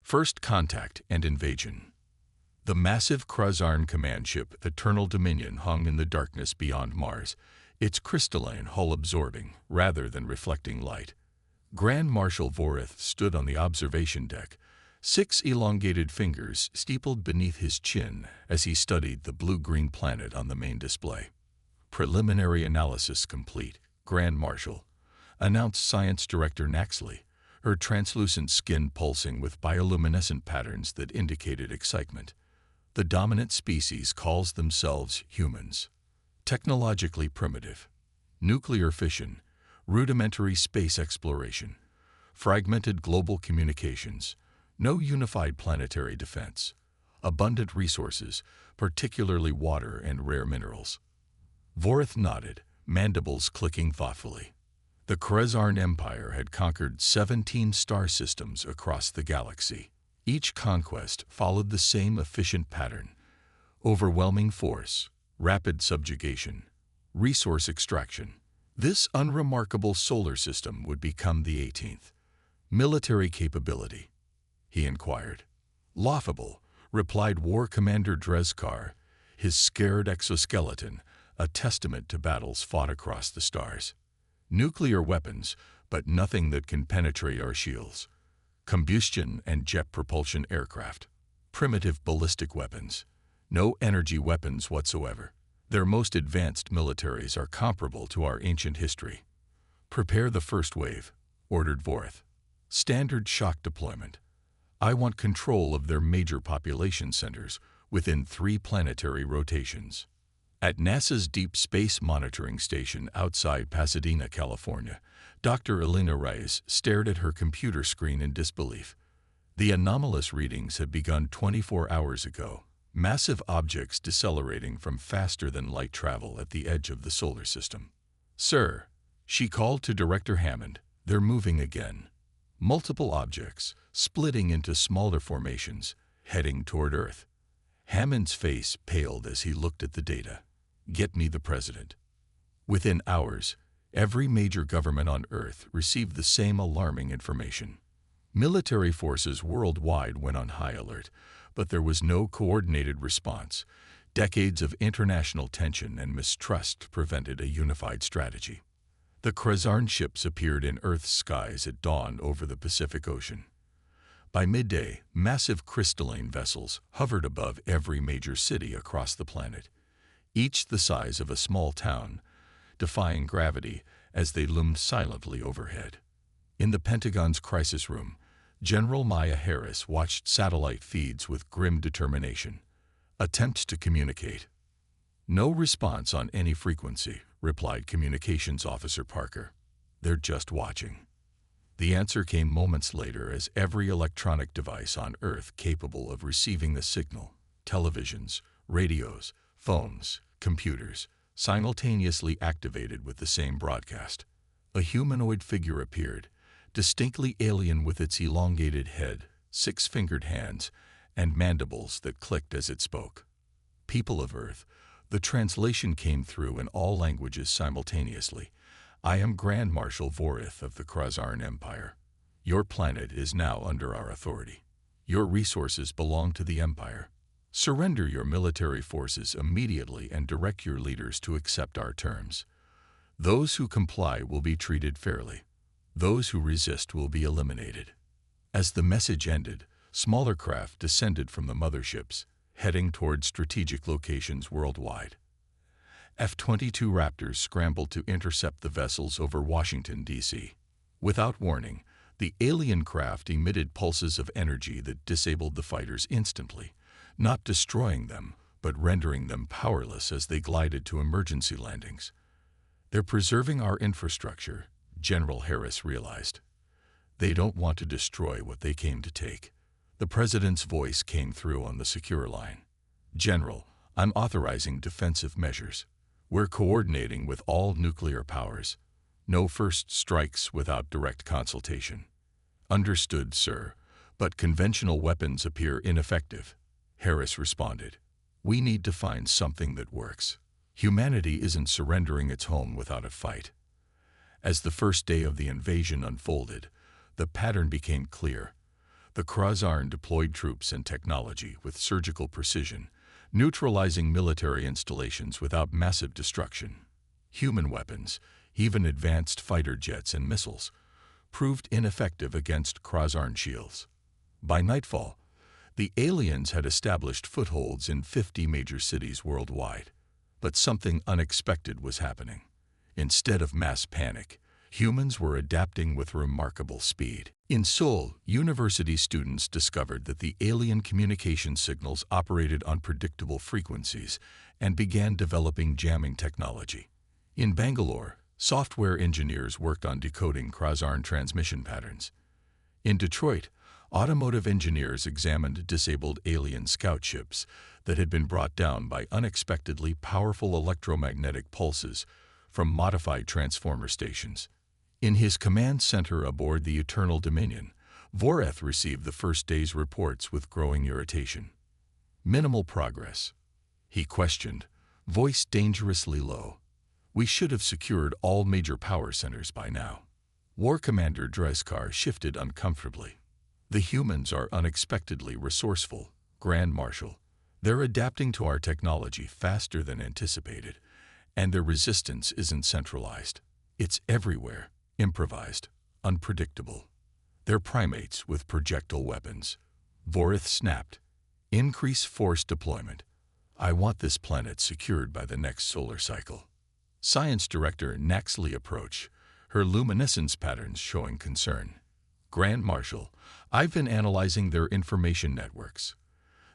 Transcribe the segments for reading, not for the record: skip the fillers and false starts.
First Contact and Invasion. The massive Kruzarn command ship Eternal Dominion hung in the darkness beyond Mars, its crystalline hull absorbing rather than reflecting light. Grand Marshal Vorith stood on the observation deck, 6 elongated fingers steepled beneath his chin as he studied the blue-green planet on the main display. Preliminary analysis complete, Grand Marshal, announced Science Director Naxley, her translucent skin pulsing with bioluminescent patterns that indicated excitement. The dominant species calls themselves humans. Technologically primitive. Nuclear fission, rudimentary space exploration, fragmented global communications, no unified planetary defense, abundant resources, particularly water and rare minerals. Vorith nodded, mandibles clicking thoughtfully. The Kruzarn Empire had conquered 17 star systems across the galaxy. Each conquest followed the same efficient pattern: overwhelming force, rapid subjugation, resource extraction. This unremarkable solar system would become the 18th. Military capability, he inquired. Laughable, replied War Commander Drezkar, his scared exoskeleton a testament to battles fought across the stars. Nuclear weapons, but nothing that can penetrate our shields. Combustion and jet propulsion aircraft. Primitive ballistic weapons. No energy weapons whatsoever. Their most advanced militaries are comparable to our ancient history. Prepare the first wave, ordered Vorith. Standard shock deployment. I want control of their major population centers within 3 planetary rotations. At NASA's Deep Space Monitoring Station outside Pasadena, California, Dr. Elena Reyes stared at her computer screen in disbelief. The anomalous readings had begun 24 hours ago, massive objects decelerating from faster-than-light travel at the edge of the solar system. Sir, she called to Director Hammond, they're moving again. Multiple objects, splitting into smaller formations, heading toward Earth. Hammond's face paled as he looked at the data. Get me the president. Within hours, every major government on Earth received the same alarming information. Military forces worldwide went on high alert, but there was no coordinated response. Decades of international tension and mistrust prevented a unified strategy. The Kruzarn ships appeared in Earth's skies at dawn over the Pacific Ocean. By midday, massive crystalline vessels hovered above every major city across the planet, each the size of a small town, defying gravity as they loomed silently overhead. In the Pentagon's crisis room, General Maya Harris watched satellite feeds with grim determination. Attempts to communicate. No response on any frequency, replied Communications Officer Parker. They're just watching. The answer came moments later as every electronic device on Earth capable of receiving the signal, televisions, radios, phones, computers, simultaneously activated with the same broadcast. A humanoid figure appeared, distinctly alien with its elongated head, 6-fingered hands, and mandibles that clicked as it spoke. People of Earth, the translation came through in all languages simultaneously. I am Grand Marshal Vorith of the Kruzarn Empire. Your planet is now under our authority. Your resources belong to the Empire. Surrender your military forces immediately and direct your leaders to accept our terms. Those who comply will be treated fairly. Those who resist will be eliminated. As the message ended, smaller craft descended from the motherships, heading toward strategic locations worldwide. F-22 Raptors scrambled to intercept the vessels over Washington, D.C. Without warning, the alien craft emitted pulses of energy that disabled the fighters instantly, not destroying them, but rendering them powerless as they glided to emergency landings. They're preserving our infrastructure, General Harris realized. They don't want to destroy what they came to take. The president's voice came through on the secure line. General, I'm authorizing defensive measures. We're coordinating with all nuclear powers. No first strikes without direct consultation. Understood, sir, but conventional weapons appear ineffective. Harris responded. We need to find something that works. Humanity isn't surrendering its home without a fight. As the first day of the invasion unfolded, the pattern became clear. The Krasarn deployed troops and technology with surgical precision, neutralizing military installations without massive destruction. Human weapons, even advanced fighter jets and missiles, proved ineffective against Krasarn shields. By nightfall, the aliens had established footholds in 50 major cities worldwide. But something unexpected was happening. Instead of mass panic, humans were adapting with remarkable speed. In Seoul, university students discovered that the alien communication signals operated on predictable frequencies and began developing jamming technology. In Bangalore, software engineers worked on decoding Krasarn transmission patterns. In Detroit, automotive engineers examined disabled alien scout ships that had been brought down by unexpectedly powerful electromagnetic pulses from modified transformer stations. In his command center aboard the Eternal Dominion, Voreth received the first day's reports with growing irritation. Minimal progress. He questioned, voice dangerously low. We should have secured all major power centers by now. War Commander Dreskar shifted uncomfortably. The humans are unexpectedly resourceful, Grand Marshal. They're adapting to our technology faster than anticipated, and their resistance isn't centralized. It's everywhere, improvised, unpredictable. They're primates with projectile weapons. Voreth snapped. Increase force deployment. I want this planet secured by the next solar cycle. Science Director Naxley approached, her luminescence patterns showing concern. Grand Marshal, I've been analyzing their information networks.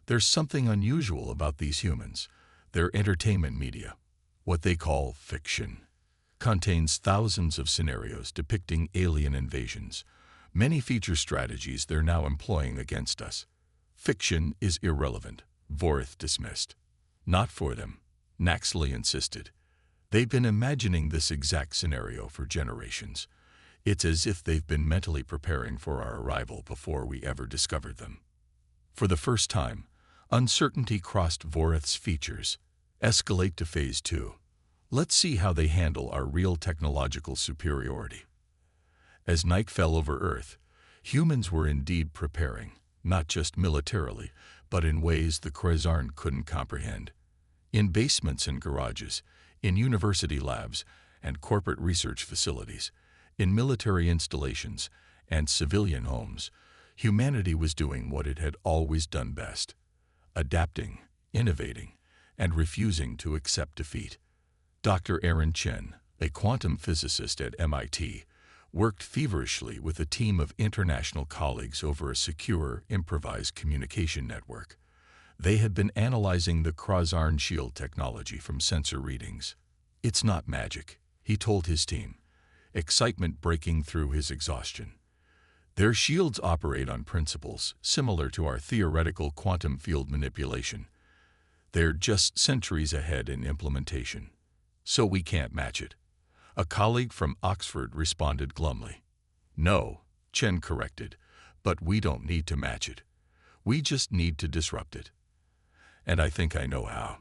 There's something unusual about these humans. Their entertainment media, what they call fiction, contains thousands of scenarios depicting alien invasions. Many feature strategies they're now employing against us. Fiction is irrelevant, Voreth dismissed. Not for them, Naxley insisted. They've been imagining this exact scenario for generations. It's as if they've been mentally preparing for our arrival before we ever discovered them. For the first time, uncertainty crossed Voreth's features. Escalate to Phase 2. Let's see how they handle our real technological superiority. As night fell over Earth, humans were indeed preparing, not just militarily, but in ways the Krasarn couldn't comprehend. In basements and garages, in university labs and corporate research facilities, in military installations and civilian homes, humanity was doing what it had always done best: adapting, innovating, and refusing to accept defeat. Dr. Aaron Chen, a quantum physicist at MIT, worked feverishly with a team of international colleagues over a secure, improvised communication network. They had been analyzing the Krasarn shield technology from sensor readings. It's not magic, he told his team, excitement breaking through his exhaustion. Their shields operate on principles similar to our theoretical quantum field manipulation. They're just centuries ahead in implementation. So we can't match it. A colleague from Oxford responded glumly. No, Chen corrected, but we don't need to match it. We just need to disrupt it. And I think I know how.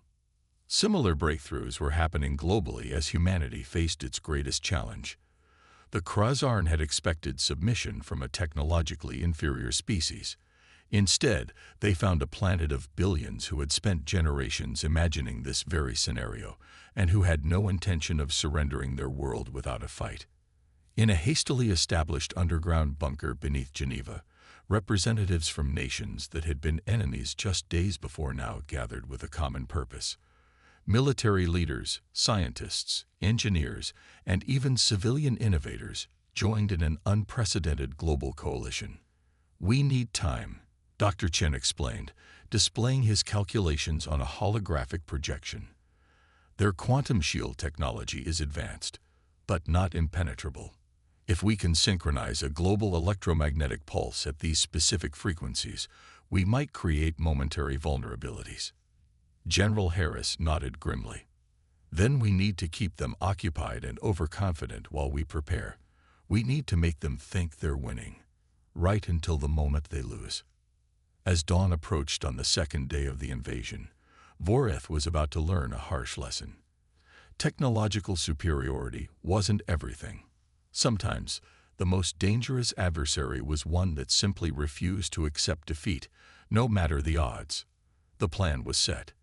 Similar breakthroughs were happening globally as humanity faced its greatest challenge. The Krasarn had expected submission from a technologically inferior species. Instead, they found a planet of billions who had spent generations imagining this very scenario and who had no intention of surrendering their world without a fight. In a hastily established underground bunker beneath Geneva, representatives from nations that had been enemies just days before now gathered with a common purpose. Military leaders, scientists, engineers, and even civilian innovators joined in an unprecedented global coalition. We need time, Dr. Chen explained, displaying his calculations on a holographic projection. Their quantum shield technology is advanced, but not impenetrable. If we can synchronize a global electromagnetic pulse at these specific frequencies, we might create momentary vulnerabilities. General Harris nodded grimly. Then we need to keep them occupied and overconfident while we prepare. We need to make them think they're winning, right until the moment they lose. As dawn approached on the second day of the invasion, Voreth was about to learn a harsh lesson. Technological superiority wasn't everything. Sometimes, The most dangerous adversary was one that simply refused to accept defeat, no matter the odds. The plan was set.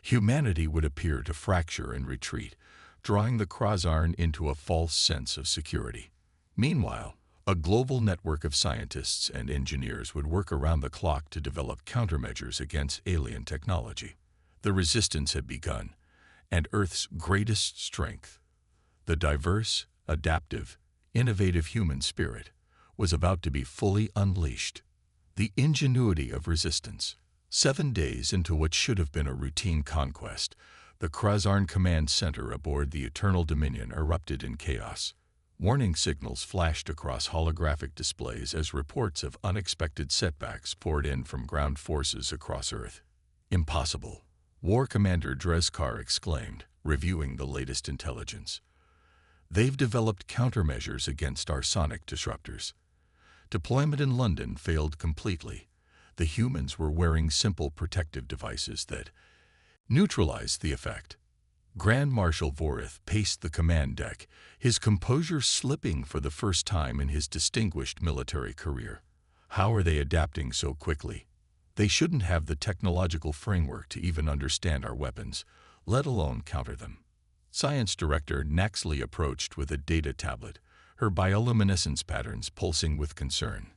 Humanity would appear to fracture and retreat, drawing the Krasarn into a false sense of security. Meanwhile, a global network of scientists and engineers would work around the clock to develop countermeasures against alien technology. The resistance had begun, and Earth's greatest strength, the diverse, adaptive, innovative human spirit, was about to be fully unleashed. The ingenuity of resistance. 7 days into what should have been a routine conquest, the Krasarn Command Center aboard the Eternal Dominion erupted in chaos. Warning signals flashed across holographic displays as reports of unexpected setbacks poured in from ground forces across Earth. Impossible, War Commander Dreskar exclaimed, reviewing the latest intelligence. They've developed countermeasures against our sonic disruptors. Deployment in London failed completely. The humans were wearing simple protective devices that neutralized the effect. Grand Marshal Vorith paced the command deck, his composure slipping for the first time in his distinguished military career. How are they adapting so quickly? They shouldn't have the technological framework to even understand our weapons, let alone counter them. Science Director Naxley approached with a data tablet, her bioluminescence patterns pulsing with concern.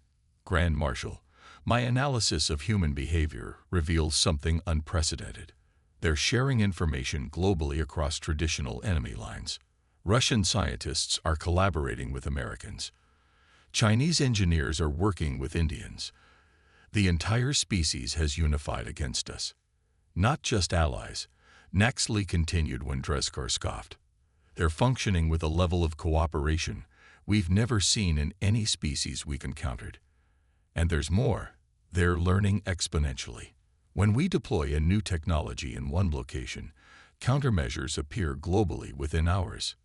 Grand Marshal, my analysis of human behavior reveals something unprecedented. They're sharing information globally across traditional enemy lines. Russian scientists are collaborating with Americans. Chinese engineers are working with Indians. The entire species has unified against us. Not just allies, Naxley continued when Dreskar scoffed. They're functioning with a level of cooperation we've never seen in any species we've encountered. And there's more. They're learning exponentially. When we deploy a new technology in one location, countermeasures appear globally within hours.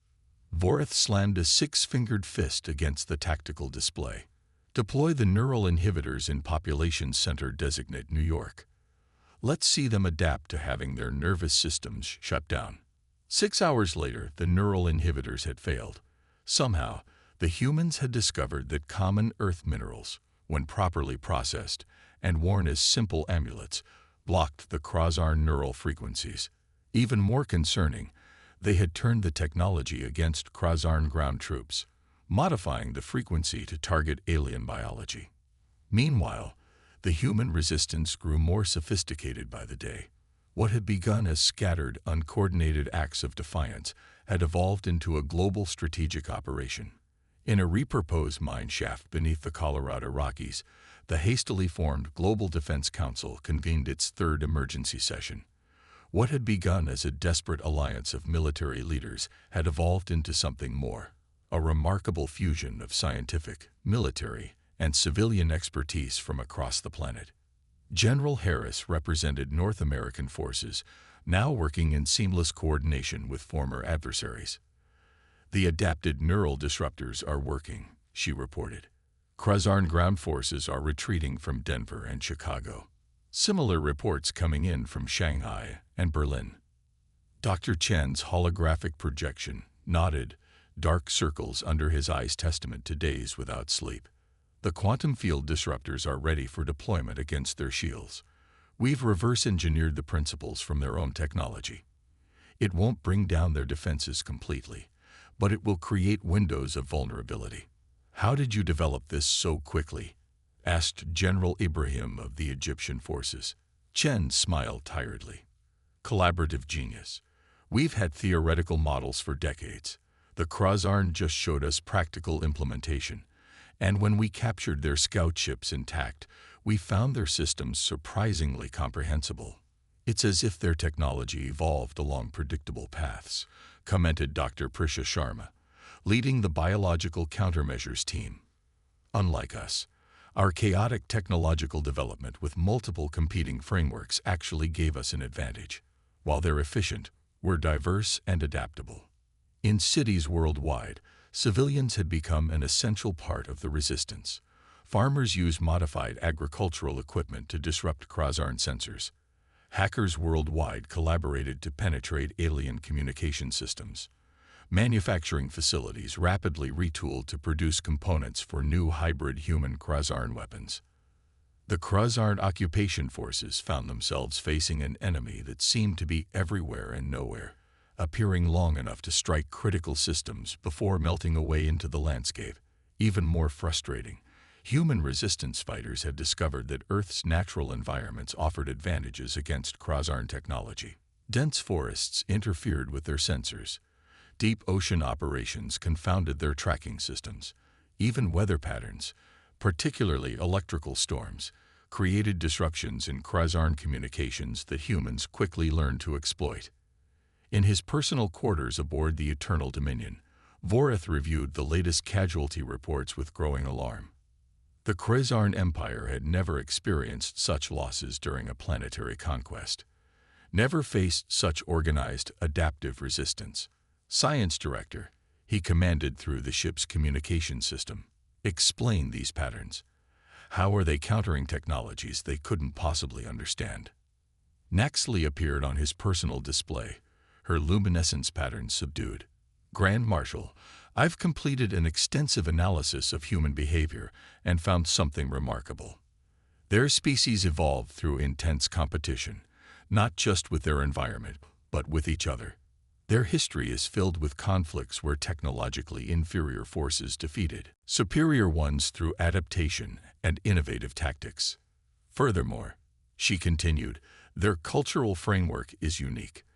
Vorith slammed a 6-fingered fist against the tactical display. Deploy the neural inhibitors in Population Center Designate New York. Let's see them adapt to having their nervous systems shut down. 6 hours later, the neural inhibitors had failed. Somehow, the humans had discovered that common Earth minerals, when properly processed and worn as simple amulets, blocked the Krasarn neural frequencies. Even more concerning, they had turned the technology against Krasarn ground troops, modifying the frequency to target alien biology. Meanwhile, the human resistance grew more sophisticated by the day. What had begun as scattered, uncoordinated acts of defiance had evolved into a global strategic operation. In a repurposed mine shaft beneath the Colorado Rockies, the hastily formed Global Defense Council convened its third emergency session. What had begun as a desperate alliance of military leaders had evolved into something more, a remarkable fusion of scientific, military, and civilian expertise from across the planet. General Harris represented North American forces, now working in seamless coordination with former adversaries. The adapted neural disruptors are working, she reported. Krasarn ground forces are retreating from Denver and Chicago. Similar reports coming in from Shanghai and Berlin. Dr. Chen's holographic projection nodded, dark circles under his eyes testament to days without sleep. The quantum field disruptors are ready for deployment against their shields. We've reverse-engineered the principles from their own technology. It won't bring down their defenses completely, but it will create windows of vulnerability. How did you develop this so quickly? Asked General Ibrahim of the Egyptian forces. Chen smiled tiredly. Collaborative genius. We've had theoretical models for decades. The Krasarn just showed us practical implementation. And when we captured their scout ships intact, we found their systems surprisingly comprehensible. It's as if their technology evolved along predictable paths, commented Dr. Prisha Sharma, leading the biological countermeasures team. Unlike us, our chaotic technological development with multiple competing frameworks actually gave us an advantage. While they're efficient, we're diverse and adaptable. In cities worldwide, civilians had become an essential part of the resistance. Farmers use modified agricultural equipment to disrupt Krasarn sensors. Hackers worldwide collaborated to penetrate alien communication systems. Manufacturing facilities rapidly retooled to produce components for new hybrid human Krazarn weapons. The Krazarn occupation forces found themselves facing an enemy that seemed to be everywhere and nowhere, appearing long enough to strike critical systems before melting away into the landscape. Even more frustrating, human resistance fighters had discovered that Earth's natural environments offered advantages against Krazarn technology. Dense forests interfered with their sensors. Deep ocean operations confounded their tracking systems. Even weather patterns, particularly electrical storms, created disruptions in Krazarn communications that humans quickly learned to exploit. In his personal quarters aboard the Eternal Dominion, Vorith reviewed the latest casualty reports with growing alarm. The Krazarn Empire had never experienced such losses during a planetary conquest, never faced such organized, adaptive resistance. Science Director, he commanded through the ship's communication system, explain these patterns. How are they countering technologies they couldn't possibly understand? Naxley appeared on his personal display, her luminescence patterns subdued. Grand Marshal, I've completed an extensive analysis of human behavior and found something remarkable. Their species evolved through intense competition, not just with their environment, but with each other. Their history is filled with conflicts where technologically inferior forces defeated superior ones through adaptation and innovative tactics. Furthermore, she continued, their cultural framework is unique.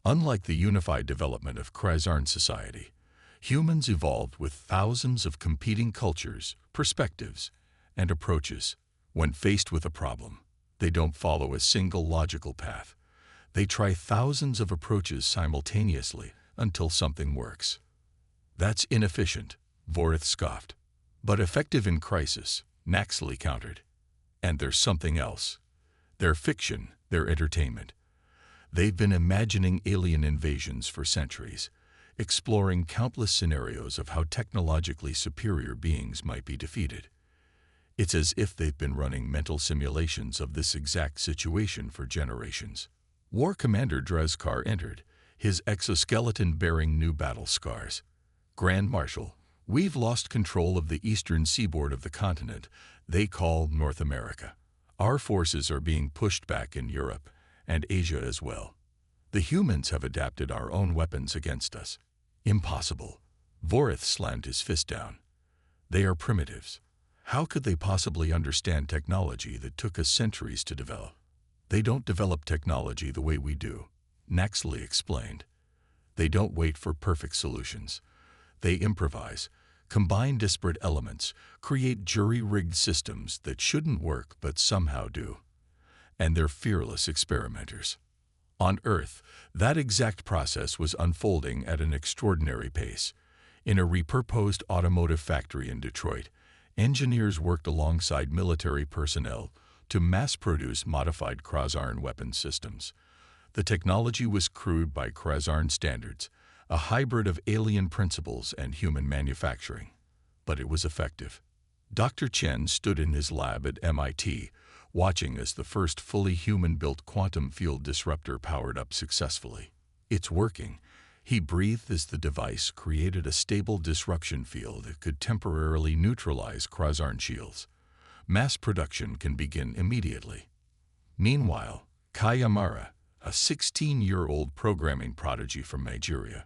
Unlike the unified development of Krazarn society, humans evolved with thousands of competing cultures, perspectives, and approaches. When faced with a problem, they don't follow a single logical path. They try thousands of approaches simultaneously until something works. That's inefficient, Vorith scoffed. But effective in crisis, Naxley countered. And there's something else. Their fiction, their entertainment. They've been imagining alien invasions for centuries, exploring countless scenarios of how technologically superior beings might be defeated. It's as if they've been running mental simulations of this exact situation for generations. War Commander Drezkar entered, his exoskeleton bearing new battle scars. Grand Marshal, we've lost control of the eastern seaboard of the continent they call North America. Our forces are being pushed back in Europe and Asia as well. The humans have adapted our own weapons against us. Impossible. Vorith slammed his fist down. They are primitives. How could they possibly understand technology that took us centuries to develop? They don't develop technology the way we do, Naxley explained. They don't wait for perfect solutions. They improvise, combine disparate elements, create jury-rigged systems that shouldn't work but somehow do. And they're fearless experimenters. On Earth, that exact process was unfolding at an extraordinary pace. In a repurposed automotive factory in Detroit, engineers worked alongside military personnel to mass-produce modified Krazarn weapon systems. The technology was crude by Krazarn standards, a hybrid of alien principles and human manufacturing. But it was effective. Dr. Chen stood in his lab at MIT, watching as the first fully human-built quantum field disruptor powered up successfully. It's working, he breathed as the device created a stable disruption field that could temporarily neutralize Krazarn shields. Mass production can begin immediately. Meanwhile, Kayamara, a 16-year-old programming prodigy from Nigeria,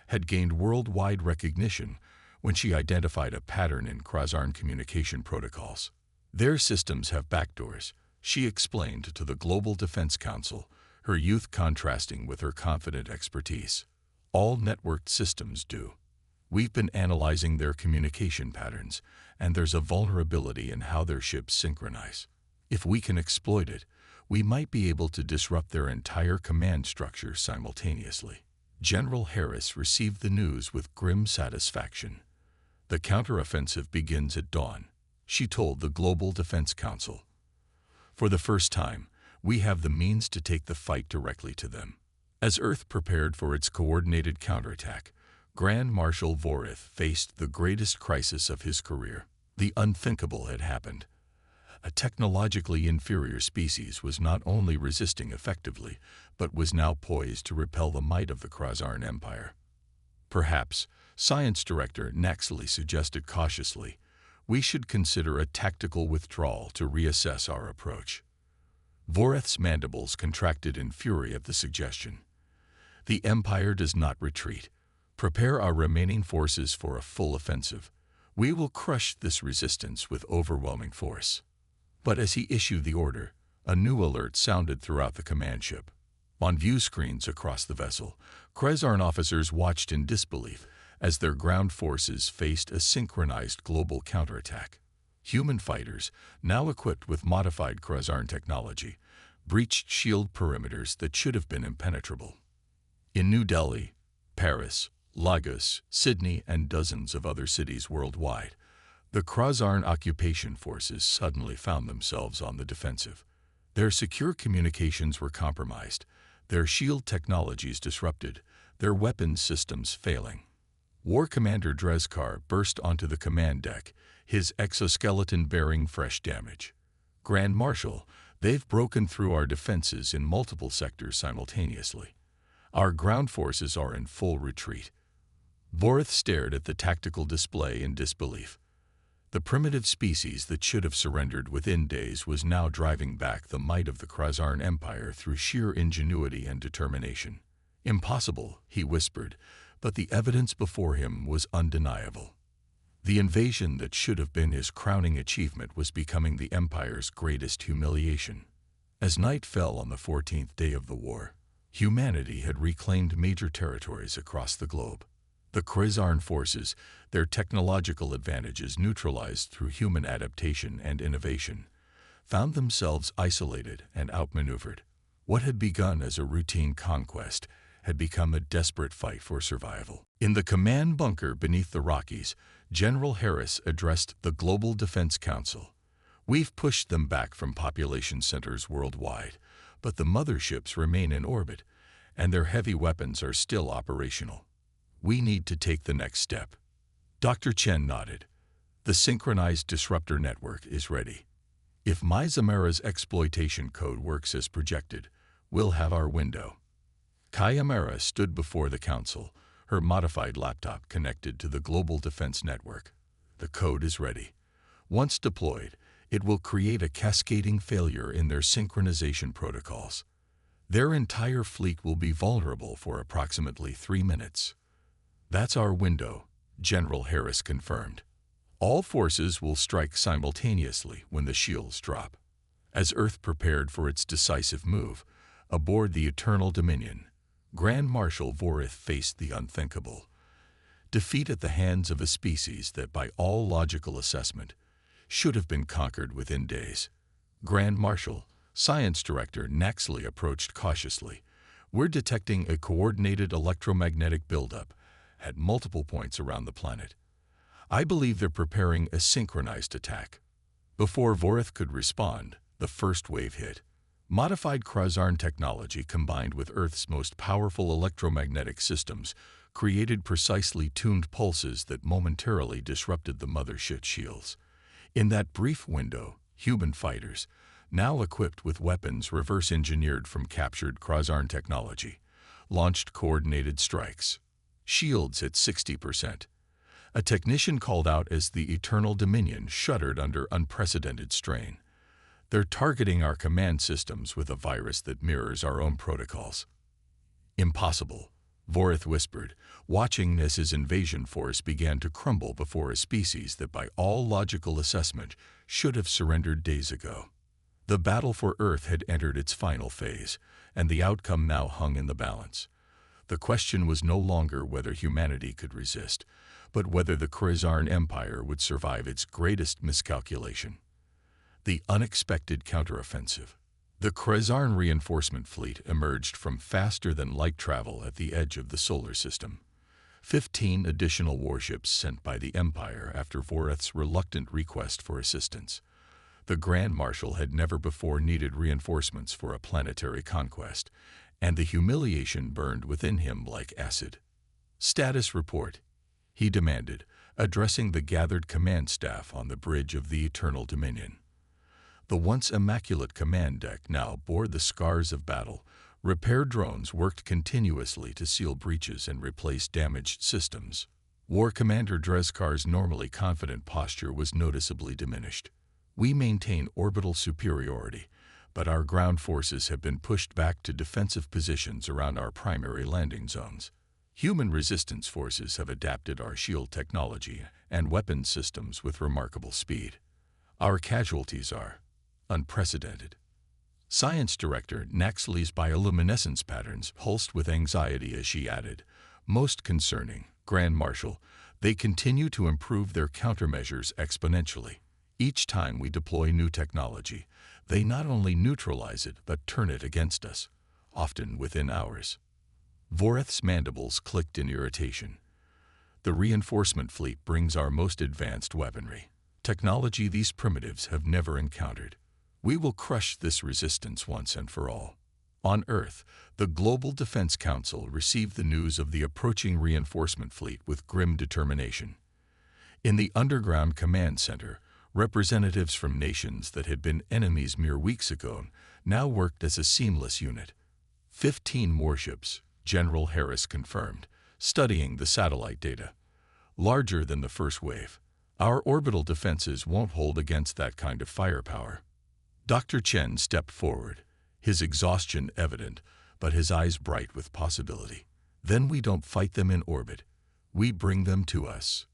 had gained worldwide recognition when she identified a pattern in Krazarn communication protocols. Their systems have backdoors, she explained to the Global Defense Council, her youth contrasting with her confident expertise. All networked systems do. We've been analyzing their communication patterns, and there's a vulnerability in how their ships synchronize. If we can exploit it, we might be able to disrupt their entire command structure simultaneously. General Harris received the news with grim satisfaction. The counteroffensive begins at dawn, she told the Global Defense Council. For the first time, we have the means to take the fight directly to them. As Earth prepared for its coordinated counterattack, Grand Marshal Vorith faced the greatest crisis of his career. The unthinkable had happened. A technologically inferior species was not only resisting effectively, but was now poised to repel the might of the Krazarn Empire. Perhaps, Science Director Naxley suggested cautiously, we should consider a tactical withdrawal to reassess our approach. Voreth's mandibles contracted in fury at the suggestion. The Empire does not retreat. Prepare our remaining forces for a full offensive. We will crush this resistance with overwhelming force. But as he issued the order, a new alert sounded throughout the command ship. On view screens across the vessel, Krezarn officers watched in disbelief as their ground forces faced a synchronized global counterattack. Human fighters, now equipped with modified Krezarn technology, breached shield perimeters that should have been impenetrable. In New Delhi, Paris, Lagos, Sydney, and dozens of other cities worldwide, the Krezarn occupation forces suddenly found themselves on the defensive. Their secure communications were compromised, their shield technologies disrupted, their weapons systems failing. War Commander Drezkar burst onto the command deck, his exoskeleton bearing fresh damage. Grand Marshal, they've broken through our defenses in multiple sectors simultaneously. Our ground forces are in full retreat. Voreth stared at the tactical display in disbelief. The primitive species that should have surrendered within days was now driving back the might of the Krezarn Empire through sheer ingenuity and determination. Impossible, he whispered, but the evidence before him was undeniable. The invasion that should have been his crowning achievement was becoming the Empire's greatest humiliation. As night fell on the 14th day of the war, humanity had reclaimed major territories across the globe. The Krezarn forces, their technological advantages neutralized through human adaptation and innovation, found themselves isolated and outmaneuvered. What had begun as a routine conquest had become a desperate fight for survival. In the command bunker beneath the Rockies, General Harris addressed the Global Defense Council. We've pushed them back from population centers worldwide, but the motherships remain in orbit, and their heavy weapons are still operational. We need to take the next step. Dr. Chen nodded. The synchronized disruptor network is ready. If Mizamara's exploitation code works as projected, we'll have our window. Kayamara stood before the council, her modified laptop connected to the Global Defense Network. The code is ready. Once deployed, it will create a cascading failure in their synchronization protocols. Their entire fleet will be vulnerable for approximately 3 minutes. That's our window, General Harris confirmed. All forces will strike simultaneously when the shields drop. As Earth prepared for its decisive move, aboard the Eternal Dominion, Grand Marshal Voreth faced the unthinkable. Defeat at the hands of a species that, by all logical assessment, should have been conquered within days. Grand Marshal, Science Director Naxley approached cautiously. We're detecting a coordinated electromagnetic buildup at multiple points around the planet. I believe they're preparing a synchronized attack. Before Voreth could respond, the first wave hit. Modified Krezarn technology combined with Earth's most powerful electromagnetic systems created precisely tuned pulses that momentarily disrupted the mothership shields. In that brief window, human fighters, now equipped with weapons reverse-engineered from captured Krezarn technology, launched coordinated strikes. Shields at 60%. A technician called out as the Eternal Dominion shuddered under unprecedented strain. They're targeting our command systems with a virus that mirrors our own protocols. Impossible, Voreth whispered, watching as his invasion force began to crumble before a species that by all logical assessment should have surrendered days ago. The battle for Earth had entered its final phase, and the outcome now hung in the balance. The question was no longer whether humanity could resist, but whether the Krezarn Empire would survive its greatest miscalculation. The unexpected counteroffensive. The Krezarn reinforcement fleet emerged from faster-than-light travel at the edge of the solar system. 15 additional warships sent by the Empire after Voreth's reluctant request for assistance. The Grand Marshal had never before needed reinforcements for a planetary conquest, and the humiliation burned within him like acid. Status report, he demanded, addressing the gathered command staff on the bridge of the Eternal Dominion. The once immaculate command deck now bore the scars of battle, Repair drones worked continuously to seal breaches and replace damaged systems. War Commander Dreskar's normally confident posture was noticeably diminished. We maintain orbital superiority, but our ground forces have been pushed back to defensive positions around our primary landing zones. Human resistance forces have adapted our shield technology and weapons systems with remarkable speed. Our casualties are unprecedented. Science Director Naxley's bioluminescence patterns pulsed with anxiety as she added, "Most concerning, Grand Marshal, they continue to improve their countermeasures exponentially. Each time we deploy new technology, they not only neutralize it but turn it against us, often within hours." Voreth's mandibles clicked in irritation. "The reinforcement fleet brings our most advanced weaponry, technology these primitives have never encountered. We will crush this resistance once and for all." On Earth, the Global Defense Council received the news of the approaching reinforcement fleet with grim determination. In the underground command center, representatives from nations that had been enemies mere weeks ago now worked as a seamless unit. 15 warships, General Harris confirmed, studying the satellite data. "Larger than the first wave. Our orbital defenses won't hold against that kind of firepower." Dr. Chen stepped forward, his exhaustion evident, but his eyes bright with possibility. "Then we don't fight them in orbit. We bring them to us."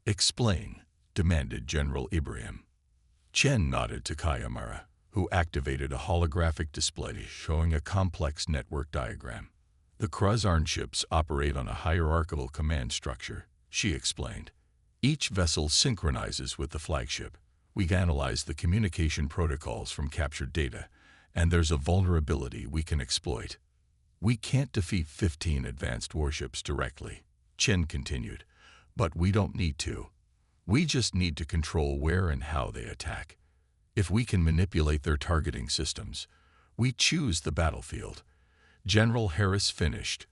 "Explain," demanded General Ibrahim. Chen nodded to Kayamara, who activated a holographic display showing a complex network diagram. "The Kruzarn ships operate on a hierarchical command structure," she explained. "Each vessel synchronizes with the flagship. We analyze the communication protocols from captured data, and there's a vulnerability we can exploit. We can't defeat 15 advanced warships directly," Chen continued, "but we don't need to. We just need to control where and how they attack. If we can manipulate their targeting systems, we choose the battlefield." General Harris finished,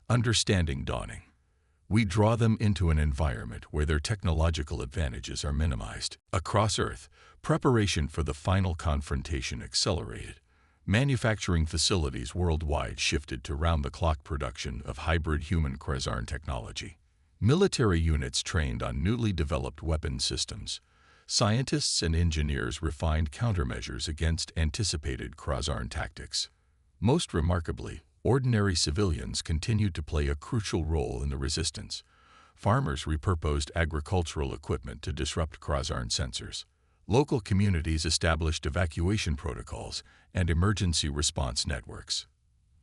understanding dawning. "We draw them into an environment where their technological advantages are minimized." Across Earth, preparation for the final confrontation accelerated. Manufacturing facilities worldwide shifted to round-the-clock production of hybrid human Kruzarn technology. Military units trained on newly developed weapon systems. Scientists and engineers refined countermeasures against anticipated Kruzarn tactics. Most remarkably, ordinary civilians continued to play a crucial role in the resistance. Farmers repurposed agricultural equipment to disrupt Kruzarn sensors. Local communities established evacuation protocols and emergency response networks.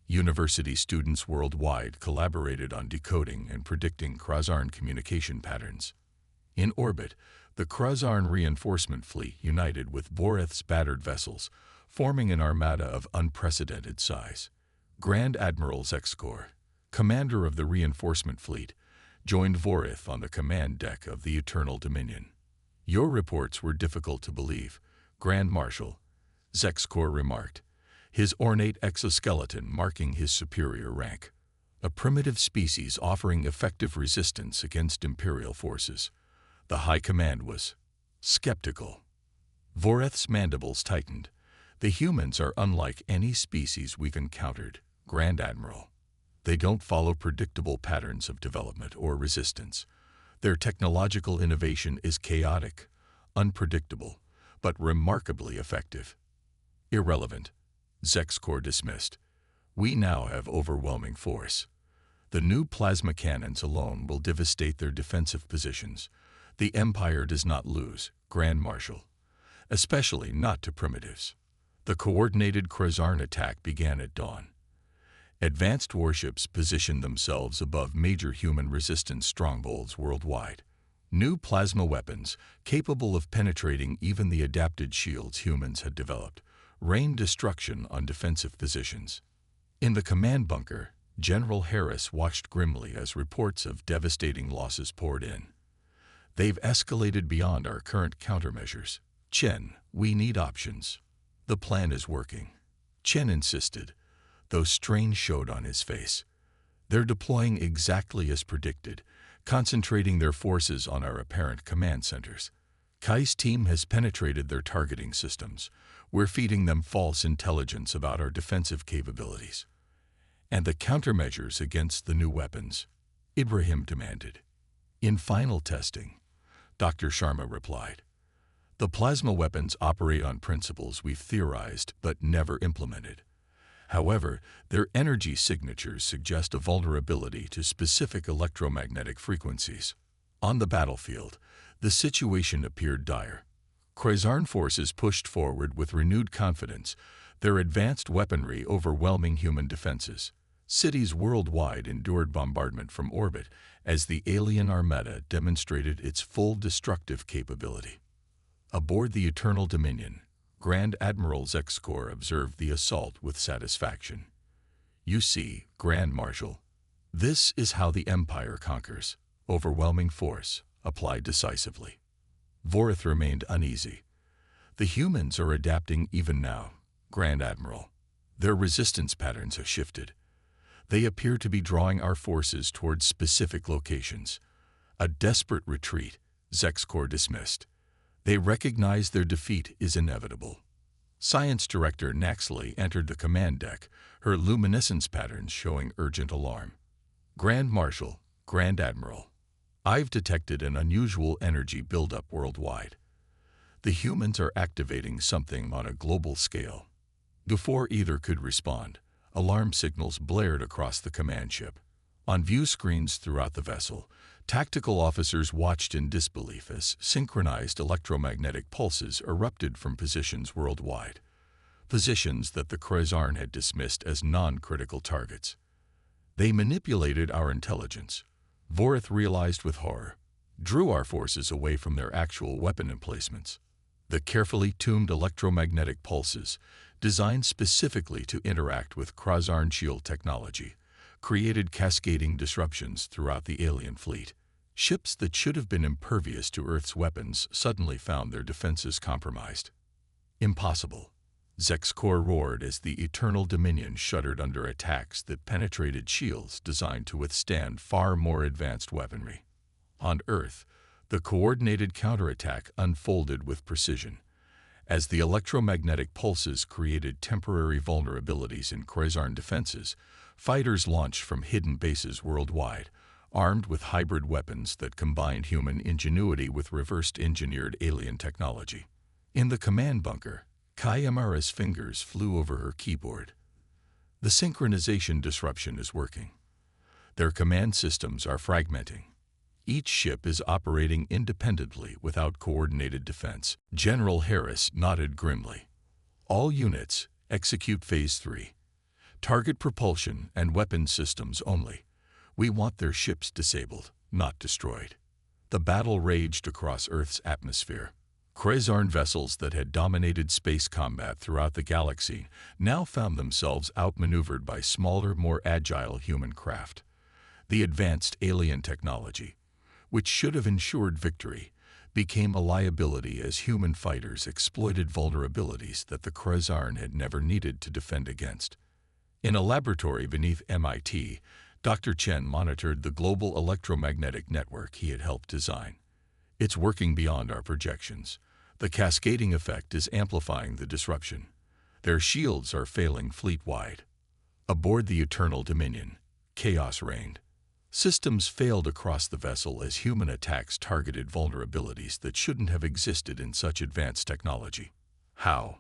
University students worldwide collaborated on decoding and predicting Kruzarn communication patterns. In orbit, the Kruzarn reinforcement fleet united with Voreth's battered vessels, forming an armada of unprecedented size. Grand Admiral Zexkor, commander of the reinforcement fleet, joined Voreth on the command deck of the Eternal Dominion. "Your reports were difficult to believe, Grand Marshal," Zexkor remarked, his ornate exoskeleton marking his superior rank. "A primitive species offering effective resistance against Imperial forces." The High Command was skeptical. Voreth's mandibles tightened. "The humans are unlike any species we've encountered, Grand Admiral. They don't follow predictable patterns of development or resistance. Their technological innovation is chaotic, unpredictable, but remarkably effective." "Irrelevant," Zexkor dismissed. "We now have overwhelming force. The new plasma cannons alone will devastate their defensive positions. The Empire does not lose, Grand Marshal, especially not to primitives." The coordinated Kruzarn attack began at dawn. Advanced warships positioned themselves above major human resistance strongholds worldwide. New plasma weapons, capable of penetrating even the adapted shields humans had developed, rained destruction on defensive positions. In the command bunker, General Harris watched grimly as reports of devastating losses poured in. "They've escalated beyond our current countermeasures. Chen, we need options." "The plan is working," Chen insisted, though strain showed on his face. "They're deploying exactly as predicted, concentrating their forces on our apparent command centers. Kai's team has penetrated their targeting systems. We're feeding them false intelligence about our defensive capabilities. And the countermeasures against the new weapons? Ibrahim demanded. In final testing, Dr. Sharma replied, the plasma weapons operate on principles we've theorized but never implemented. However, their energy signatures suggest a vulnerability to specific electromagnetic frequencies. On the battlefield, the situation appeared dire. Krayzarn forces pushed forward with renewed confidence, their advanced weaponry overwhelming human defenses. Cities worldwide endured bombardment from orbit as the alien armada demonstrated its full destructive capability. Aboard the Eternal Dominion, Grand Admiral Zexkor observed the assault with satisfaction. You see, Grand Marshal, this is how the Empire conquers. Overwhelming force, applied decisively. Vorith remained uneasy. The humans are adapting even now, Grand Admiral. Their resistance patterns have shifted. They appear to be drawing our forces towards specific locations. A desperate retreat, Zexkor dismissed. They recognize their defeat is inevitable. Science Director Naxley entered the command deck, her luminescence patterns showing urgent alarm. Grand Marshal, Grand Admiral, I've detected an unusual energy buildup worldwide. The humans are activating something on a global scale. Before either could respond, alarm signals blared across the command ship. On view screens throughout the vessel, tactical officers watched in disbelief as synchronized electromagnetic pulses erupted from positions worldwide, positions that the Krayzarn had dismissed as non-critical targets. They manipulated our intelligence, Vorith realized with horror, drew our forces away from their actual weapon emplacements. The carefully tuned electromagnetic pulses, designed specifically to interact with Krayzarn shield technology, created cascading disruptions throughout the alien fleet. Ships that should have been impervious to Earth's weapons suddenly found their defenses compromised. Impossible, Zexkor roared as the Eternal Dominion shuddered under attacks that penetrated shields designed to withstand far more advanced weaponry. On Earth, the coordinated counterattack unfolded with precision. As the electromagnetic pulses created temporary vulnerabilities in Krayzarn defenses, fighters launched from hidden bases worldwide, armed with hybrid weapons that combined human ingenuity with reversed-engineered alien technology. In the command bunker, Kayamara's fingers flew over her keyboard. The synchronization disruption is working. Their command systems are fragmenting. Each ship is operating independently without coordinated defense. General Harris nodded grimly. All units, execute Phase 3. Target propulsion and weapon systems only. We want their ships disabled, not destroyed. The battle raged across Earth's atmosphere. Krayzarn vessels that had dominated space combat throughout the galaxy now found themselves outmaneuvered by smaller, more agile human craft. The advanced alien technology, which should have ensured victory, became a liability as human fighters exploited vulnerabilities that the Krayzarn had never needed to defend against. In a laboratory beneath MIT, Dr. Chen monitored the global electromagnetic network he had helped design. It's working beyond our projections. The cascading effect is amplifying the disruption. Their shields are failing fleet-wide. Aboard the Eternal Dominion, chaos reigned. Systems failed across the vessel as human attacks targeted vulnerabilities that shouldn't have existed in such advanced technology. How?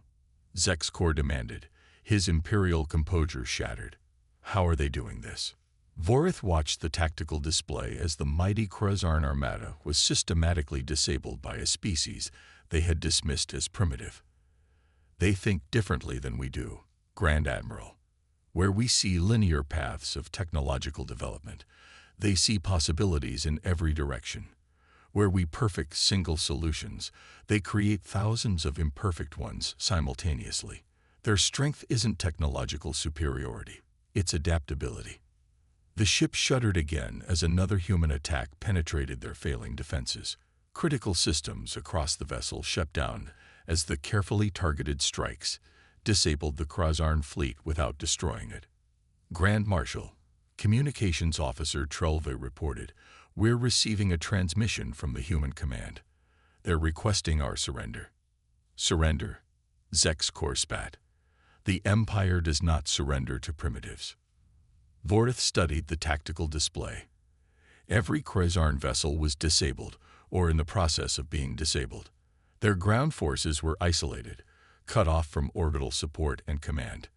Zexkor demanded, his imperial composure shattered. How are they doing this? Vorith watched the tactical display as the mighty Krayzarn armada was systematically disabled by a species they had dismissed as primitive. They think differently than we do, Grand Admiral. Where we see linear paths of technological development, they see possibilities in every direction. Where we perfect single solutions, they create thousands of imperfect ones simultaneously. Their strength isn't technological superiority, it's adaptability. The ship shuddered again as another human attack penetrated their failing defenses. Critical systems across the vessel shut down as the carefully targeted strikes disabled the Krayzarn fleet without destroying it. Grand Marshal, Communications Officer Trelve reported, we're receiving a transmission from the human command. They're requesting our surrender. Surrender? Zexkor spat. The Empire does not surrender to primitives. Vorith studied the tactical display. Every Krezarn vessel was disabled, or in the process of being disabled. Their ground forces were isolated, cut off from orbital support and command.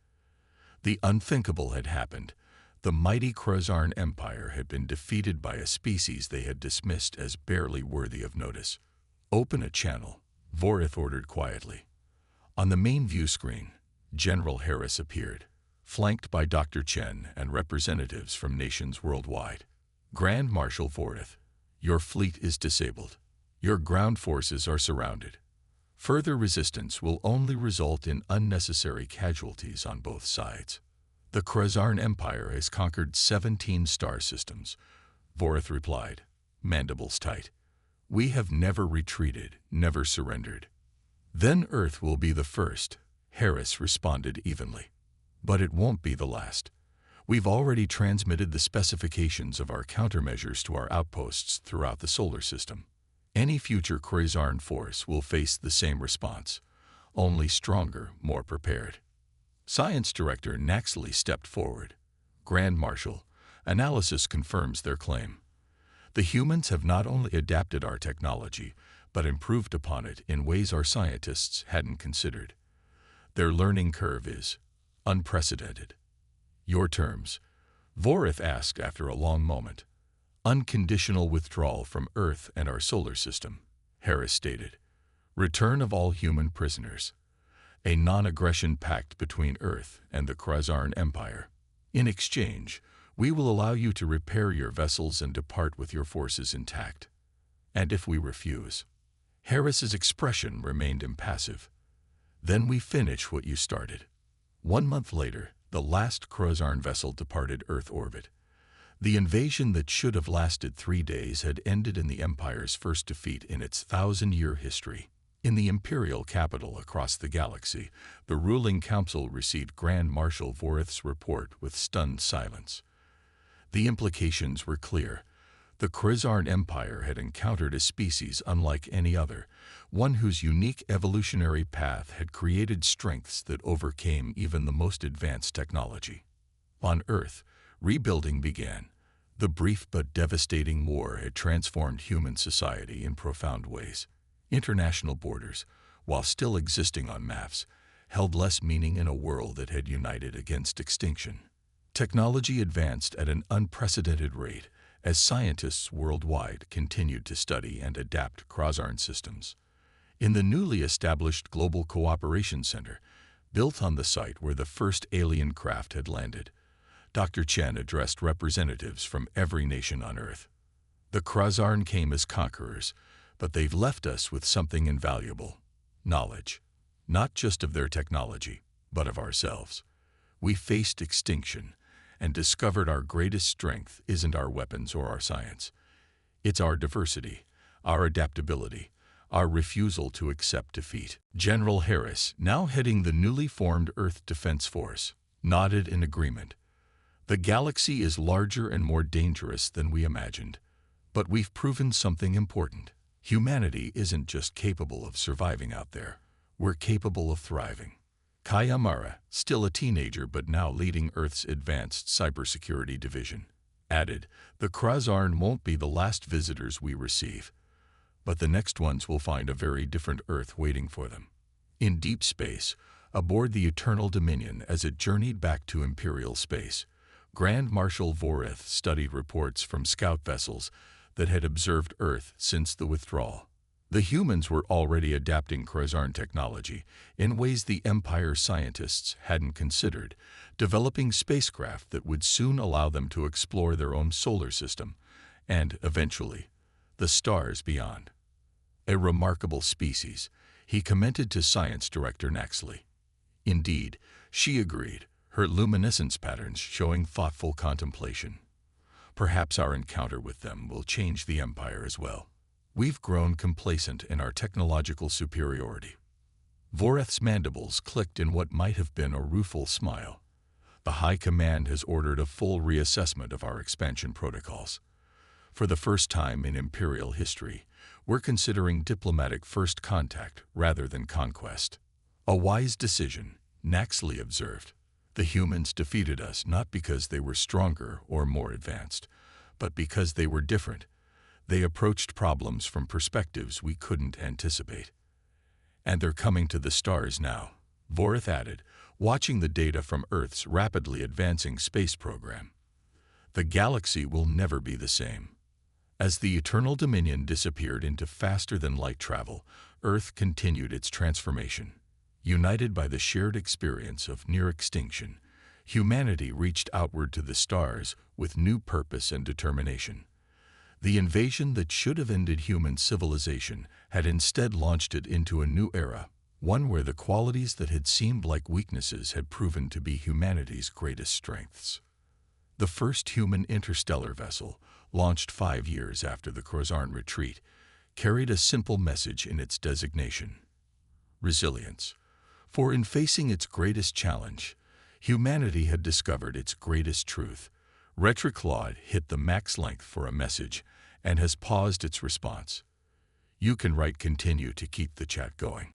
The unthinkable had happened. The mighty Krezarn Empire had been defeated by a species they had dismissed as barely worthy of notice. "Open a channel," Vorith ordered quietly. On the main view screen, General Harris appeared, flanked by Dr. Chen and representatives from nations worldwide. "Grand Marshal Vorith, your fleet is disabled. Your ground forces are surrounded. Further resistance will only result in unnecessary casualties on both sides. The Krezarn Empire has conquered 17 star systems," Vorith replied, mandibles tight. "We have never retreated, never surrendered." "Then Earth will be the first," Harris responded evenly. "But it won't be the last. We've already transmitted the specifications of our countermeasures to our outposts throughout the solar system. Any future Krezarn force will face the same response, only stronger, more prepared." Science Director Naxley stepped forward. "Grand Marshal, analysis confirms their claim. The humans have not only adapted our technology, but improved upon it in ways our scientists hadn't considered. Their learning curve is unprecedented." "Your terms?" Vorith asked after a long moment. "Unconditional withdrawal from Earth and our solar system," Harris stated. "Return of all human prisoners. A non-aggression pact between Earth and the Krezarn Empire. In exchange, we will allow you to repair your vessels and depart with your forces intact." "And if we refuse?" Harris's expression remained impassive. "Then we finish what you started." 1 month later, the last Krezarn vessel departed Earth orbit. The invasion that should have lasted 3 days had ended in the Empire's first defeat in its 1,000-year history. In the imperial capital across the galaxy, the ruling council received Grand Marshal Vorith's report with stunned silence. The implications were clear. The Krezarn Empire had encountered a species unlike any other, one whose unique evolutionary path had created strengths that overcame even the most advanced technology. On Earth, rebuilding began. The brief but devastating war had transformed human society in profound ways. International borders, while still existing on maps, held less meaning in a world that had united against extinction. Technology advanced at an unprecedented rate as scientists worldwide continued to study and adapt Krezarn systems. In the newly established Global Cooperation Center, built on the site where the first alien craft had landed, Dr. Chen addressed representatives from every nation on Earth. "The Krezarn came as conquerors, but they've left us with something invaluable: knowledge, not just of their technology, but of ourselves. We faced extinction and discovered our greatest strength isn't our weapons or our science. It's our diversity, our adaptability, our refusal to accept defeat." General Harris, now heading the newly formed Earth Defense Force, nodded in agreement. "The galaxy is larger and more dangerous than we imagined, but we've proven something important. Humanity isn't just capable of surviving out there, we're capable of thriving." Kayamara, still a teenager but now leading Earth's advanced cybersecurity division, added, "The Krezarn won't be the last visitors we receive, but the next ones will find a very different Earth waiting for them. In deep space, aboard the Eternal Dominion as it journeyed back to Imperial space, Grand Marshal Vorith studied reports from scout vessels that had observed Earth since the withdrawal. The humans were already adapting Krezarn technology in ways the Empire scientists hadn't considered, developing spacecraft that would soon allow them to explore their own solar system and, eventually, the stars beyond. "A remarkable species," he commented to Science Director Naxley. Indeed, she agreed, her luminescence patterns showing thoughtful contemplation. "Perhaps our encounter with them will change the Empire as well. We've grown complacent in our technological superiority." Vorith's mandibles clicked in what might have been a rueful smile. "The High Command has ordered a full reassessment of our expansion protocols. For the first time in Imperial history, we're considering diplomatic first contact rather than conquest." "A wise decision," Naxley observed. The humans defeated us not because they were stronger or more advanced, but because they were different. They approached problems from perspectives we couldn't anticipate. And they're coming to the stars now, Vorith added, watching the data from Earth's rapidly advancing space program. The galaxy will never be the same. As the Eternal Dominion disappeared into faster-than-light travel, Earth continued its transformation. United by the shared experience of near extinction, humanity reached outward to the stars with new purpose and determination. The invasion that should have ended human civilization had instead launched it into a new era, one where the qualities that had seemed like weaknesses had proven to be humanity's greatest strengths. The first human interstellar vessel, launched 5 years after the Crozarn retreat, carried a simple message in its designation: resilience. For in facing its greatest challenge, humanity had discovered its greatest truth. Retroclaude hit the max length for a message and has paused its response. You can write continue to keep the chat going.